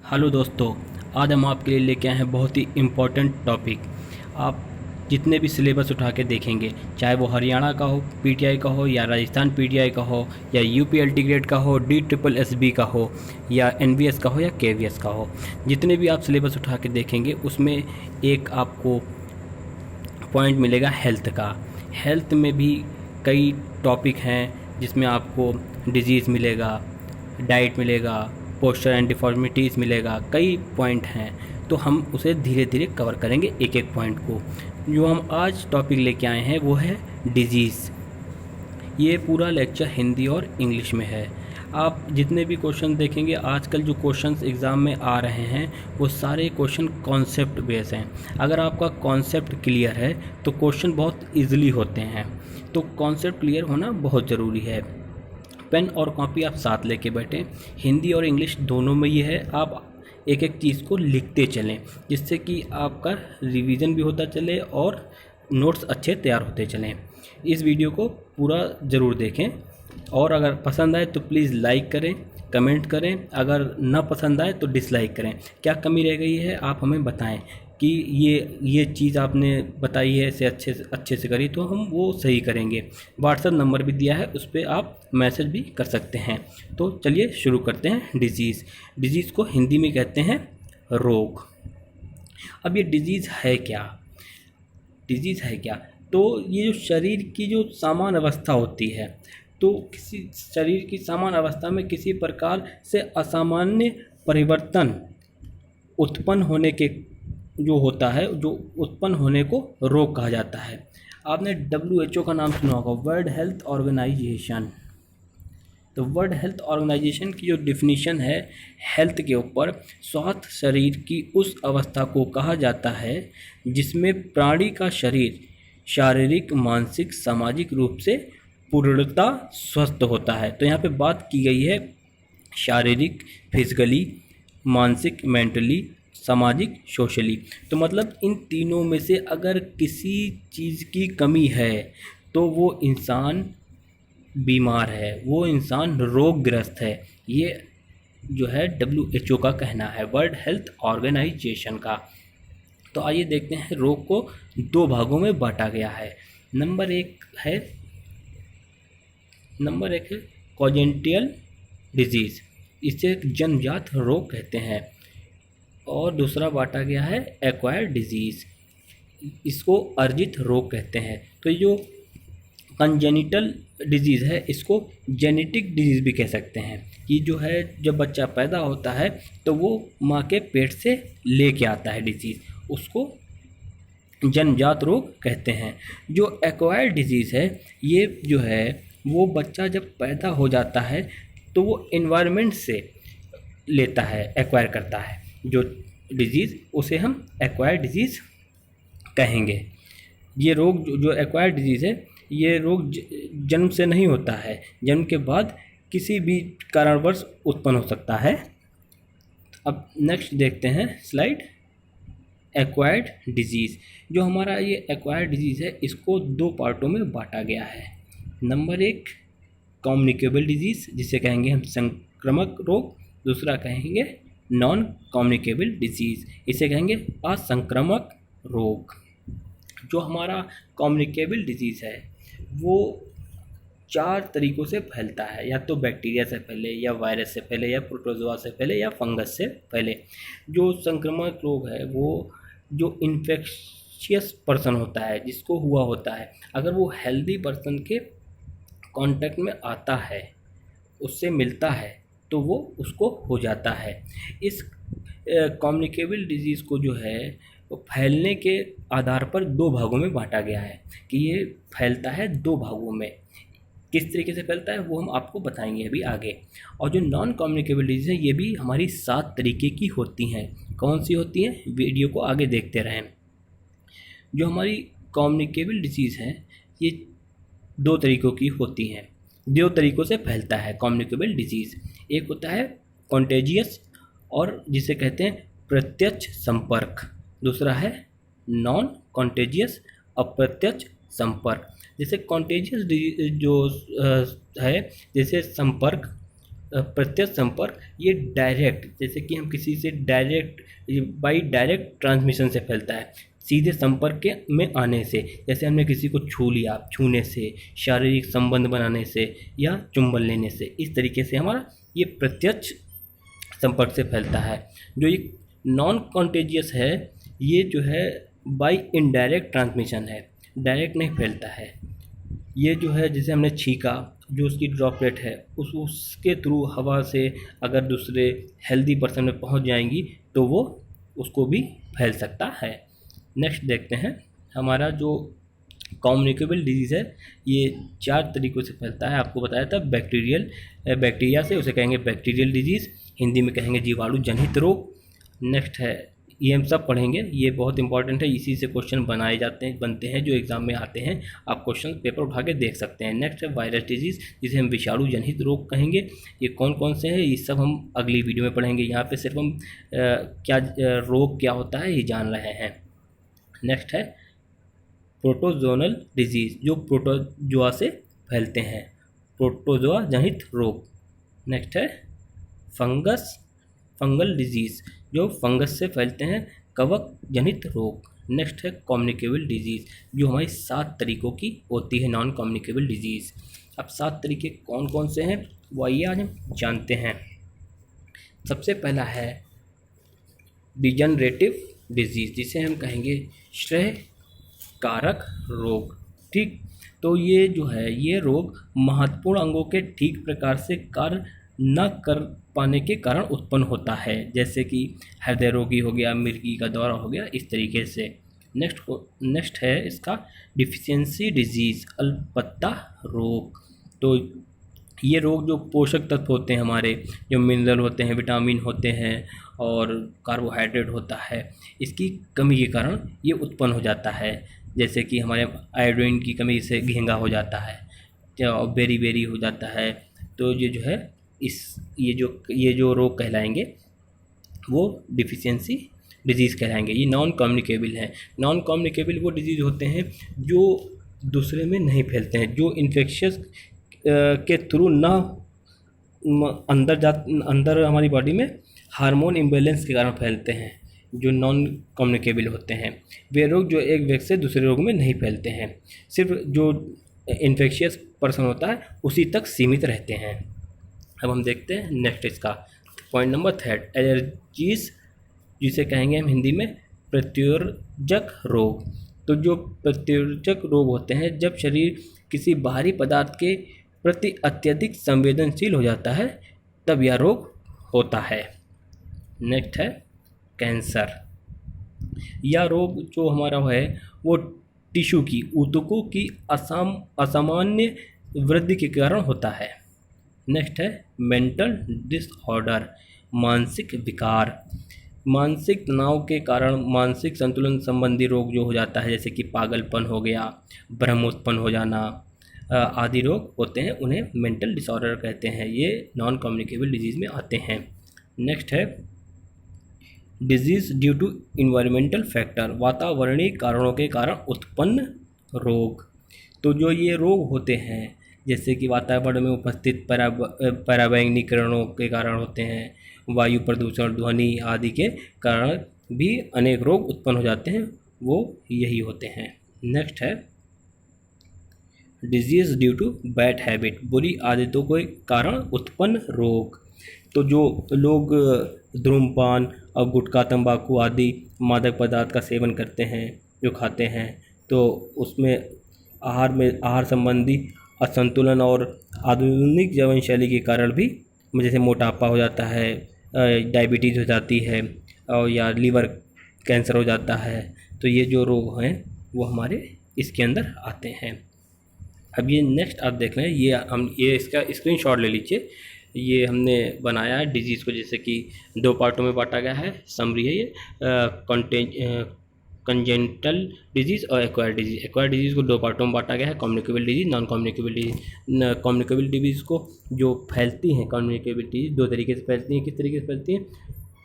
Hello दोस्तों, आज हम आपके लिए लेके आए हैं बहुत ही इम्पोर्टेंट टॉपिक। आप जितने भी सिलेबस उठा के देखेंगे, चाहे वो हरियाणा का हो, पीटीआई का हो, या राजस्थान पीटीआई का हो, या यूपी एलटी ग्रेड का हो, डी ट्रिपल एसबी का हो, या एनवीएस का हो, या केवीएस का हो, जितने भी आप सिलेबस उठा के देखेंगे उसमें एक आपको पॉइंट मिलेगा हेल्थ का। हेल्थ में भी कई टॉपिक हैं जिसमें आपको डिजीज़ मिलेगा, डाइट मिलेगा, पोस्चर एंड डिफॉर्मिटीज़ मिलेगा, कई पॉइंट हैं। तो हम उसे धीरे धीरे कवर करेंगे एक एक पॉइंट को। जो हम आज टॉपिक लेके आए हैं वो है डिजीज़। ये पूरा लेक्चर हिंदी और इंग्लिश में है। आप जितने भी क्वेश्चन देखेंगे, आजकल जो क्वेश्चंस एग्ज़ाम में आ रहे हैं वो सारे क्वेश्चन कॉन्सेप्ट बेस हैं। अगर आपका कॉन्सेप्ट क्लियर है तो क्वेश्चन बहुत ईजिली होते हैं। तो कॉन्सेप्ट क्लियर होना बहुत ज़रूरी है। पेन और कॉपी आप साथ लेके बैठें। हिंदी और इंग्लिश दोनों में ये है, आप एक एक चीज़ को लिखते चलें, जिससे कि आपका रिवीजन भी होता चले और नोट्स अच्छे तैयार होते चलें। इस वीडियो को पूरा ज़रूर देखें, और अगर पसंद आए तो प्लीज़ लाइक करें, कमेंट करें। अगर ना पसंद आए तो डिसलाइक करें। क्या कमी रह गई है आप हमें बताएं कि ये चीज़ आपने बताई है, इसे अच्छे से करी, तो हम वो सही करेंगे। व्हाट्सएप नंबर भी दिया है, उस पर आप मैसेज भी कर सकते हैं। तो चलिए शुरू करते हैं। डिजीज़ को हिंदी में कहते हैं रोग। अब ये डिजीज़ है क्या? डिजीज़ है क्या? तो ये जो शरीर की जो सामान्य अवस्था होती है, तो किसी शरीर की सामान्य अवस्था में किसी प्रकार से असामान्य परिवर्तन उत्पन्न होने के जो होता है, जो उत्पन्न होने को रोग कहा जाता है। आपने WHO का नाम सुना होगा, वर्ल्ड हेल्थ ऑर्गेनाइजेशन। तो वर्ल्ड हेल्थ ऑर्गेनाइजेशन की जो डिफिनीशन है हेल्थ के ऊपर, स्वास्थ्य शरीर की उस अवस्था को कहा जाता है जिसमें प्राणी का शरीर शारीरिक, मानसिक, सामाजिक रूप से पूर्णतः स्वस्थ होता है। तो यहाँ पे बात की गई है शारीरिक, फिजिकली, मानसिक, मेंटली, सामाजिक, सोशली। तो मतलब इन तीनों में से अगर किसी चीज़ की कमी है तो वो इंसान बीमार है, वो इंसान रोगग्रस्त है। ये जो है WHO का कहना है, वर्ल्ड हेल्थ ऑर्गेनाइजेशन का। तो आइए देखते हैं, रोग को दो भागों में बांटा गया है। नंबर एक है कॉजेंटियल डिजीज़, इसे जन्मजात रोग कहते हैं। और दूसरा बांटा गया है एक्वायर्ड डिजीज़, इसको अर्जित रोग कहते हैं। तो ये जो कंजेनिटल डिजीज़ है इसको जेनेटिक डिजीज़ भी कह सकते हैं, कि जो है जब बच्चा पैदा होता है तो वो माँ के पेट से लेके आता है डिजीज़, उसको जन्मजात रोग कहते हैं। जो एक्वायर्ड डिजीज़ है, ये जो है वो बच्चा जब पैदा हो जाता है तो वो एनवायरनमेंट से लेता है, एक्वायर करता है जो डिजीज़, उसे हम एक्वायर्ड डिजीज़ कहेंगे। ये रोग जो एक्वायर्ड डिजीज़ है, ये रोग जन्म से नहीं होता है, जन्म के बाद किसी भी कारणवश उत्पन्न हो सकता है। अब नेक्स्ट देखते हैं स्लाइड। एक्वायर्ड डिजीज़, जो हमारा ये एक्वायर्ड डिजीज़ है इसको दो पार्टों में बांटा गया है। नंबर एक कम्युनिकेबल डिजीज़, जिसे कहेंगे हम संक्रामक रोग। दूसरा कहेंगे नॉन कम्युनिकेबल डिजीज़, इसे कहेंगे असंक्रामक रोग। जो हमारा कम्युनिकेबल डिजीज़ है वो 4 तरीक़ों से फैलता है, या तो बैक्टीरिया से फैले, या वायरस से फैले, या प्रोटोजोआ से फैले, या फंगस से फैले। जो संक्रामक रोग है वो जो इन्फेक्शियस पर्सन होता है, जिसको हुआ होता है, अगर वो हेल्दी पर्सन के कांटेक्ट में आता है, उससे मिलता है, तो वो उसको हो जाता है। इस कम्युनिकेबल डिजीज़ को जो है वो फैलने के आधार पर दो भागों में बांटा गया है, कि ये फैलता है दो भागों में। किस तरीके से फैलता है वो हम आपको बताएंगे अभी आगे। और जो नॉन कम्युनिकेबल डिजीज़ है ये भी हमारी 7 तरीके की होती हैं। कौन सी होती हैं, वीडियो को आगे देखते रहें। जो हमारी कम्युनिकेबल डिजीज़ है ये 2 तरीक़ों की होती हैं, 2 तरीक़ों से फैलता है कम्युनिकेबल डिजीज़। एक होता है कॉन्टेजियस, और जिसे कहते हैं प्रत्यक्ष संपर्क। दूसरा है नॉन कॉन्टेजियस, अप्रत्यक्ष संपर्क। जैसे कॉन्टेजियस जो है, जैसे संपर्क, प्रत्यक्ष संपर्क ये डायरेक्ट, जैसे कि हम किसी से डायरेक्ट बाई डायरेक्ट ट्रांसमिशन से फैलता है, सीधे संपर्क के में आने से, जैसे हमने किसी को छू लिया, छूने से, शारीरिक संबंध बनाने से या चुंबन लेने से, इस तरीके से हमारा ये प्रत्यक्ष संपर्क से फैलता है। जो ये नॉन कॉन्टेजियस है ये जो है बाई इनडायरेक्ट ट्रांसमिशन है, डायरेक्ट नहीं फैलता है। ये जो है जैसे हमने छींका, जो उसकी ड्रॉपलेट है उसके थ्रू हवा से अगर दूसरे हेल्दी पर्सन में पहुंच जाएंगी तो वो उसको भी फैल सकता है। नेक्स्ट देखते हैं, हमारा जो कम्युनिकेबल डिजीज़ है ये 4 तरीक़ों से फैलता है। आपको बताया था बैक्टीरिया से, उसे कहेंगे बैक्टीरियल डिजीज़, हिंदी में कहेंगे जीवाणु जनित रोग। नेक्स्ट है, ये हम सब पढ़ेंगे, ये बहुत इंपॉर्टेंट है, इसी से क्वेश्चन बनते हैं जो एग्जाम में आते हैं, आप क्वेश्चन पेपर उठा के देख सकते हैं। नेक्स्ट है वायरस डिजीज़, जिसे हम विषाणु जनित रोग कहेंगे। ये कौन कौन से हैं ये सब हम अगली वीडियो में पढ़ेंगे, यहाँ पे सिर्फ हम रोग क्या होता है ये जान रहे हैं। नेक्स्ट है प्रोटोजोनल डिजीज़, जो प्रोटोजोआ से फैलते हैं, प्रोटोजोआ जनित रोग। नेक्स्ट है फंगल डिजीज़, जो फंगस से फैलते हैं, कवक जनित रोग। नेक्स्ट है कम्युनिकेबल डिजीज़, जो हमारी 7 तरीक़ों की होती है नॉन कम्युनिकेबल डिजीज़। अब 7 तरीके कौन कौन से हैं वो आइए आज हम जानते हैं। सबसे पहला है डिजनरेटिव डिजीज़, जिसे हम कहेंगे श्रेय कारक रोग। ठीक, तो ये जो है ये रोग महत्वपूर्ण अंगों के ठीक प्रकार से कार्य न कर पाने के कारण उत्पन्न होता है, जैसे कि हृदय रोगी हो गया, मिर्गी का दौरा हो गया, इस तरीके से। नेक्स्ट है इसका डिफिशियंसी डिजीज़, अल्पत्ता रोग। तो ये रोग जो पोषक तत्व होते हैं हमारे, जो मिनरल होते हैं, विटामिन होते हैं और कार्बोहाइड्रेट होता है, इसकी कमी के कारण ये उत्पन्न हो जाता है। जैसे कि हमारे आयोडीन की कमी से घेंगा हो जाता है, बेरी हो जाता है। तो ये जो है ये जो रोग कहलाएंगे वो डिफिशियंसी डिजीज़ कहलाएंगे। ये नॉन कम्युनिकेबल है। नॉन कम्युनिकेबल वो डिजीज़ होते हैं जो दूसरे में नहीं फैलते हैं, जो इन्फेक्शियस के थ्रू ना अंदर हमारी बॉडी में हार्मोन इम्बैलेंस के कारण फैलते हैं, जो नॉन कम्युनिकेबल होते हैं। वे रोग जो एक व्यक्ति से दूसरे रोग में नहीं फैलते हैं, सिर्फ जो इन्फेक्शियस पर्सन होता है उसी तक सीमित रहते हैं। अब हम देखते हैं नेक्स्ट इसका पॉइंट नंबर 3, एलर्जीज, जिसे कहेंगे हम हिंदी में प्रत्योर्जक रोग। तो जो प्रत्योर्जक रोग होते हैं, जब शरीर किसी बाहरी पदार्थ के प्रति अत्यधिक संवेदनशील हो जाता है तब यह रोग होता है। नेक्स्ट है कैंसर। यह रोग जो हमारा है वो टिश्यू की ऊतकों की असामान्य वृद्धि के कारण होता है। नेक्स्ट है मेंटल डिसऑर्डर, मानसिक विकार। मानसिक तनाव के कारण मानसिक संतुलन संबंधी रोग जो हो जाता है, जैसे कि पागलपन हो गया, भ्रम उत्पन्न हो जाना आदि रोग होते हैं, उन्हें मेंटल डिसऑर्डर कहते हैं। ये नॉन कम्युनिकेबल डिजीज़ में आते हैं। नेक्स्ट है disease due to environmental factor, वातावरणीय कारणों के कारण उत्पन्न रोग। तो जो ये रोग होते हैं, जैसे कि वातावरण में उपस्थित पराबैंगनी किरणों के कारण होते हैं, वायु प्रदूषण, ध्वनि आदि के कारण भी अनेक रोग उत्पन्न हो जाते हैं, वो यही होते हैं। नेक्स्ट है disease due to bad habit, बुरी आदतों के कारण उत्पन्न रोग। तो जो लोग धूम्रपान और गुटखा, तंबाकू आदि मादक पदार्थ का सेवन करते हैं, जो खाते हैं, तो उसमें आहार संबंधी असंतुलन और आधुनिक जीवन शैली के कारण भी जैसे मोटापा हो जाता है, डायबिटीज़ हो जाती है और या लीवर कैंसर हो जाता है। तो ये जो रोग हैं वो हमारे इसके अंदर आते हैं। अब ये नेक्स्ट आप देख रहे हैं, ये इसका स्क्रीनशॉट ले लीजिए। ये हमने बनाया है डिजीज़ को, जैसे कि 2 पार्टों में बांटा गया है। समरी है ये कंजेंटल डिजीज़ और एक्वायर्ड डिजीज़। एक्वायर्ड डिजीज़ को 2 पार्टों में बांटा गया है, communicable disease, non communicable disease. Communicable disease को जो फैलती हैं, कम्युनिकेबल डिजीज़ 2 तरीके से फैलती हैं। किस तरीके से फैलती हैं?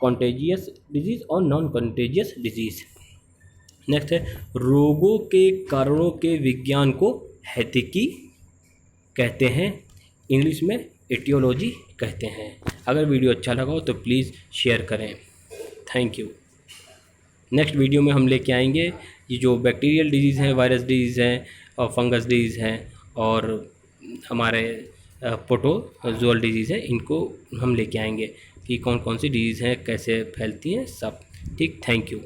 कॉन्टेजियस डिजीज़ और नॉन कॉन्टेजियस डिजीज़। नेक्स्ट है रोगों के कारणों के विज्ञान को हैतिकी कहते हैं, इंग्लिश में एटियोलॉजी कहते हैं। अगर वीडियो अच्छा लगा हो तो प्लीज़ शेयर करें। Thank you. नेक्स्ट वीडियो में हम लेके आएंगे ये जो बैक्टीरियल डिजीज़ है, वायरस डिजीज़ है और फंगस डिजीज़ है और हमारे प्रोटोजोअल डिजीज़ है, इनको हम लेके आएंगे कि कौन कौन सी डिजीज़ हैं, कैसे फैलती हैं, सब। ठीक, थैंक यू।